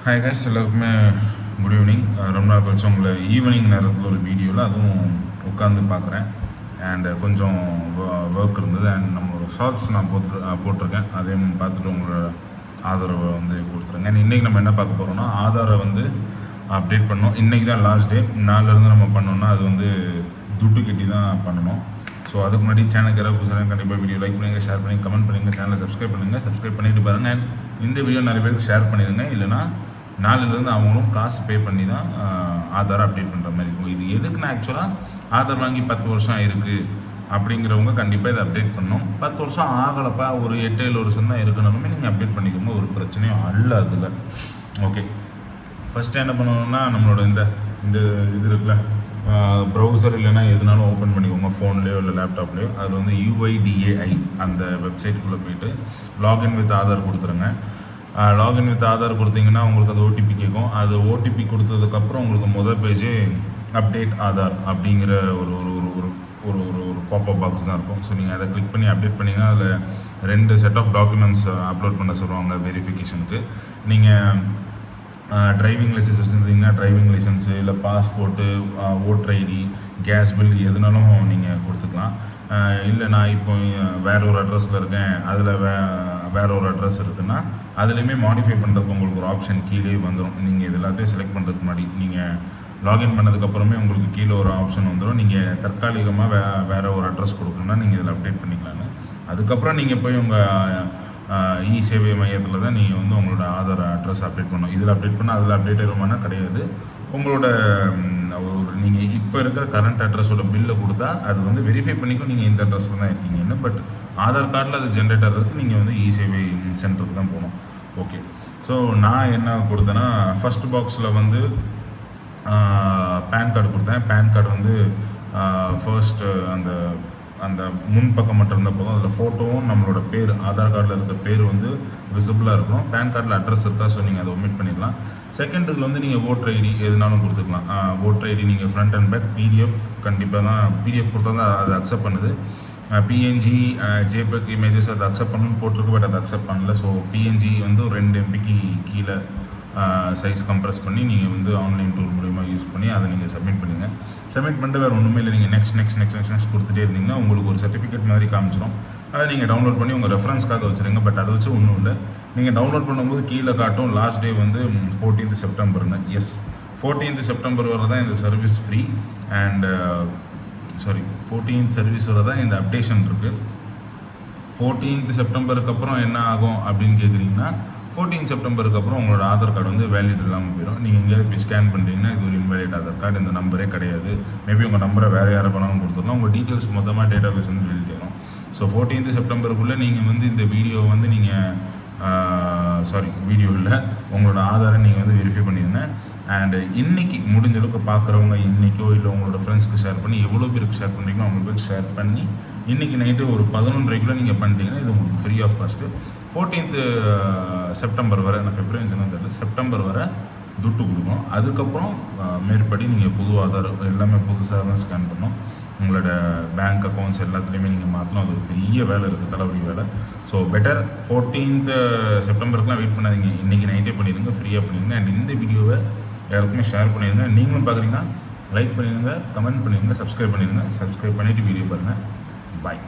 Hi guys, எல்லாருக்குமே good evening. ரொம்ப நாள் கழிச்சு உங்களை ஈவினிங் நேரத்தில் ஒரு வீடியோவில் அதுவும் உட்காந்து பார்க்குறேன். அண்டு கொஞ்சம் ஒர்க் இருந்தது அண்ட் நம்மளோட ஷார்ட்ஸ் நான் போட்டிருக்கேன். அதையும் பார்த்துட்டு உங்களோட ஆதரவை வந்து கொடுத்துருங்க. அண்ட் இன்றைக்கி நம்ம என்ன பார்க்க போகிறோம்னா, ஆதாரை வந்து அப்டேட் பண்ணோம். இன்றைக்கி தான் லாஸ்ட் டே. நாளிலேருந்து நம்ம பண்ணோம்னா அது வந்து துட்டு கட்டி தான் பண்ணணும். ஸோ அதுக்கு முன்னாடி சேனலுக்கு யாராவது புதுசாக கண்டிப்பாக வீடியோ லைக் பண்ணுங்கள், ஷேர் பண்ணுங்கள், கமெண்ட் பண்ணுங்கள், சேனலை சப்ஸ்கிரைப் பண்ணுங்கள். சப்ஸ்கிரைப் பண்ணிட்டு பாருங்கள். அண்ட் இந்த வீடியோ நிறைய பேருக்கு ஷேர் பண்ணிடுங்க. இல்லைனா நாளிலேருந்து அவங்களும் காசு பே பண்ணி தான் ஆதாரை அப்டேட் பண்ணுற மாதிரி இருக்கும். இது எதுக்குன்னா, ஆக்சுவலாக ஆதார் வாங்கி 10 வருஷம் ஆயிருக்கு அப்படிங்கிறவங்க கண்டிப்பாக இதை அப்டேட் பண்ணணும். 10 வருஷம் ஆகலப்பா, ஒரு 8-7 வருஷம் தான் இருக்கணுமே, நீங்கள் அப்டேட் பண்ணிக்கோங்க, ஒரு பிரச்சனையும் அல்ல அதில். ஓகே, ஃபஸ்ட்டு என்ன பண்ணணும்னா, நம்மளோட இந்த இது இருக்குல்ல, ப்ரௌசர் இல்லைனா எதுனாலும் ஓப்பன் பண்ணிக்கோங்க, ஃபோன்லேயோ இல்லை லேப்டாப்லேயோ. அதில் வந்து UIDAI அந்த வெப்சைட்டுக்குள்ளே போய்ட்டு லாகின் வித் ஆதார் கொடுத்துருங்க. லாகின் வித் ஆதார் கொடுத்தீங்கன்னா உங்களுக்கு அது ஓடிபி கேட்கும். அது ஓடிபி கொடுத்ததுக்கப்புறம் உங்களுக்கு முதல் பேஜே அப்டேட் ஆதார் அப்படிங்கிற ஒரு ஒரு ஒரு ஒரு ஒரு ஒரு பாப்அப் பாக்ஸ் தான் இருக்கும். ஸோ நீங்கள் அதை கிளிக் பண்ணி அப்டேட் பண்ணிங்கன்னா அதில் 2 செட் ஆஃப் டாக்குமெண்ட்ஸ் அப்லோட் பண்ண சொல்லுவாங்க வெரிஃபிகேஷனுக்கு. நீங்கள் டிரைவிங் லைசன்ஸ் வச்சுருந்தீங்கன்னா டிரைவிங் லைசன்ஸு, இல்லை passport, voter ID, gas bill எதுனாலும் நீங்கள் கொடுத்துக்கலாம். இல்லை நான் இப்போ வேறு ஒரு அட்ரஸில் இருக்கேன், அதில் வேறு ஒரு அட்ரஸ் இருக்குன்னா அதுலேயுமே மாடிஃபை பண்ணுறதுக்கு உங்களுக்கு ஒரு ஆப்ஷன் கீழே வந்துடும். நீங்கள் இது எல்லாத்தையும் செலக்ட் பண்ணுறதுக்கு முன்னாடி நீங்கள் லாகின் பண்ணதுக்கப்புறமே உங்களுக்கு கீழே ஒரு ஆப்ஷன் வந்துடும். நீங்கள் தற்காலிகமாக வேறு ஒரு அட்ரஸ் கொடுக்கணுன்னா நீங்கள் இதில் அப்டேட் பண்ணிக்கலாங்க. அதுக்கப்புறம் நீங்கள் போய் உங்கள் இ சேவை மையத்தில் தான் நீங்கள் வந்து உங்களோட ஆதார் அட்ரஸ் அப்டேட் பண்ணணும். இதில் அப்டேட் பண்ணால் அதில் அப்டேட் ஆகுமானா கிடையாது. உங்களோட ஒரு நீங்கள் இப்போ இருக்கிற கரண்ட் அட்ரஸோட பில்லை கொடுத்தா அது வந்து வெரிஃபை பண்ணிக்கும் நீங்கள் இந்த அட்ரஸில் தான் இருக்கீங்கன்னு. பட் ஆதார் கார்டில் அது ஜென்ரேட் ஆகிறதுக்கு நீங்கள் வந்து இ சேவை சென்டருக்கு தான் போகணும். ஓகே, ஸோ நான் என்ன கொடுத்தேன்னா, ஃபஸ்ட் பாக்ஸில் வந்து பேன் கார்டு கொடுத்தேன். பேன் கார்டு வந்து ஃபர்ஸ்ட்டு அந்த அந்த முன்பக்கம் மட்டும் இருந்த போதும் அதில் ஃபோட்டோவும் நம்மளோட பேர், ஆதார் கார்டில் இருக்கிற பேர் வந்து விசிபிளாக இருக்கணும். பேன் கார்டில் அட்ரஸ் இருக்கா, ஸோ நீங்கள் அதை ஒமிட் பண்ணிக்கலாம். செகண்ட் இதில் வந்து நீங்கள் ஓட்டர் ஐடி எதுனாலும் கொடுத்துக்கலாம். ஓட்டர் ஐடி நீங்கள் ஃப்ரண்ட் அண்ட் பேக் PDF கண்டிப்பாக தான், PDF கொடுத்தா தான் அது அக்செப்ட் பண்ணுது. PNG, JPEG இமேஜஸ் அது அக்செப்ட் பண்ணணும்னு போட்டிருக்கு, பட் அது அக்செப்ட் பண்ணல. ஸோ PNG வந்து ஒரு 2 MBக்கு கீழே சைஸ் கம்ப்ரெஸ் பண்ணி நீங்கள் வந்து ஆன்லைன் டூல் மூலிமா யூஸ் பண்ணி அதை நீங்கள் சப்மிட் பண்ணுங்கள். சப்மிட் பண்ணிட்டு வேறு ஒன்றுமே இல்லை, நீங்கள் நெக்ஸ்ட் கொடுத்துட்டே இருந்தீங்கன்னா உங்களுக்கு ஒரு சர்டிஃபிகேட் மாதிரி காமிச்சிடும். அதை நீங்கள் டவுன்லோட் பண்ணி உங்கள் ரெஃபரன்ஸ்க்காக வச்சுருங்க. பட் அதை வச்சு ஒன்றும் இல்லை, நீங்கள் டவுன்லோட் பண்ணும்போது கீழே காட்டும் லாஸ்ட் டே வந்து 14th செப்டம்பர்னு. எஸ், 14th செப்டம்பர் வரை தான் இந்த service free. And 14th service வரை தான் இந்த அப்டேஷன் இருக்குது. 14th செப்டம்பருக்கு அப்புறம் என்ன ஆகும் அப்படின்னு கேட்குறீங்கன்னா, 14th செப்டம்பருக்கு அப்புறம் உங்களோட ஆதார் கார்டு வந்து வேலிட் இல்லாமல் போயிடும். நீங்கள் எங்கேயாவது போய் ஸ்கேன் பண்ணிட்டீங்கன்னா இது ஒரு இன்வேலிட் ஆதார் கார்டு, இந்த நம்பரே கிடையாது. மேபி உங்கள் நம்பரை வேறு யாரை வேணாலும் கொடுத்துடலாம். உங்கள் டீட்டெயில்ஸ் மொத்தமாக டேட்டா பேஸ் வந்து டெலிட் ஆகும். ஸோ 14th செப்டம்பருக்குள்ளே நீங்கள் வந்து இந்த வீடியோ வந்து நீங்கள் வீடியோ இல்லை, உங்களோட ஆதாரை நீங்கள் வந்து வெரிஃபை பண்ணிடுங்க. அண்டு இன்றைக்கி முடிஞ்ச அளவுக்கு பார்க்குறவங்க இன்றைக்கோ இல்லை உங்களோட ஃப்ரெண்ட்ஸ்க்கு ஷேர் பண்ணி, எவ்வளோ பேருக்கு ஷேர் பண்ணுறீங்களோ அவங்க பேருக்கு ஷேர் பண்ணி இன்றைக்கி நைட்டு ஒரு 11:30 நீங்கள் பண்ணிட்டீங்கன்னா இது உங்களுக்கு free of cost. 14th September வரை, நான் ஃபெப்ரவரி சொன்னது தெரியல, செப்டம்பர் வரை துட்டு கொடுக்கும். அதுக்கப்புறம் மேற்படி நீங்கள் புது ஆதார் எல்லாமே புதுசாக தான் ஸ்கேன் பண்ணணும். உங்களோட பேங்க் அக்கௌண்ட்ஸ் எல்லாத்துலேயுமே நீங்கள் மாற்றணும். அது ஒரு பெரிய வேலை இருக்குது, தலைவலி வேலை. ஸோ பெட்டர் 14th செப்டம்பருக்குலாம் வெயிட் பண்ணாதீங்க, இன்றைக்கி நைட்டே பண்ணிடுங்க, ஃப்ரீயாக பண்ணிடுங்க. அண்ட் இந்த வீடியோவை எல்லாருக்குமே ஷேர் பண்ணிடுங்க. நீங்களும் பார்க்குறீங்கன்னா லைக் பண்ணிடுங்க, கமெண்ட் பண்ணிடுங்க, சப்ஸ்கிரைப் பண்ணிடுங்க. சப்ஸ்கிரைப் பண்ணிவிட்டு வீடியோ பாருங்கள். பாய்.